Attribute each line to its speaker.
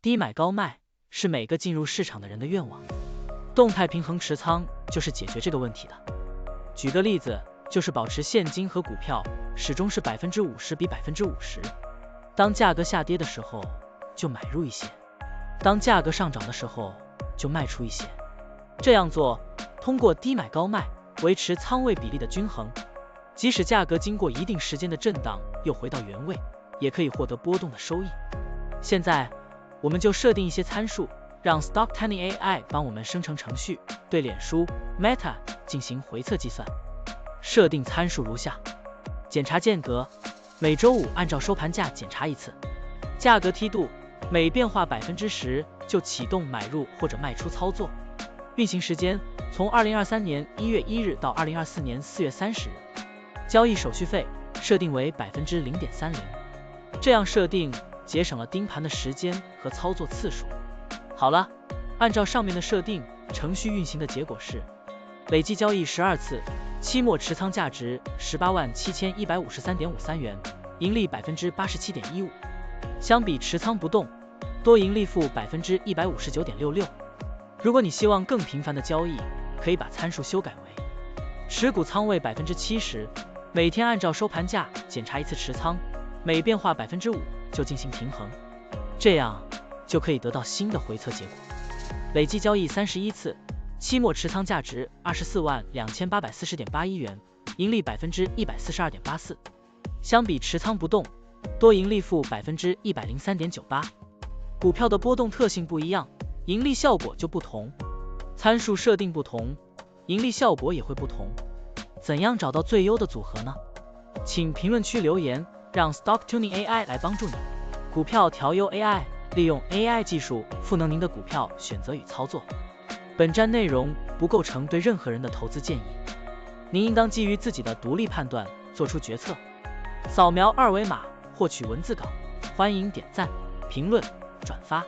Speaker 1: 低买高卖是每个进入市场的人的愿望，动态平衡持仓就是解决这个问题的。举个例子，就是保持现金和股票始终是50%比50%，当价格下跌的时候就买入一些，当价格上涨的时候就卖出一些。这样做，通过低买高卖维持仓位比例的均衡，即使价格经过一定时间的震荡又回到原位，也可以获得波动的收益。现在我们就设定一些参数，让 Stocktiny AI 帮我们生成程序，对脸书 Meta 进行回测计算。设定参数如下：检查间隔，每周五按照收盘价检查一次；价格梯度，每变化10%就启动买入或者卖出操作；运行时间从2023年1月1日到2024年4月30日；交易手续费设定为0.30%。这样设定节省了盯盘的时间和操作次数。好了，按照上面的设定，程序运行的结果是累计交易12次，期末持仓价值187153.53元，盈利87.15%，相比持仓不动，多盈利负159.66%。如果你希望更频繁的交易，可以把参数修改为持股仓位70%，每天按照收盘价检查一次持仓，每变化5%就进行平衡，这样就可以得到新的回测结果。累计交易31次，期末持仓价值242840.81元，盈利142.84%，相比持仓不动，多盈利负103.98%。股票的波动特性不一样，盈利效果就不同，参数设定不同，盈利效果也会不同。怎样找到最优的组合呢？请评论区留言，让 Stocktiny AI 来帮助你。股票调优 AI， 利用 AI 技术赋能您的股票选择与操作。本站内容不构成对任何人的投资建议，您应当基于自己的独立判断做出决策。扫描二维码获取文字稿，欢迎点赞、评论、转发。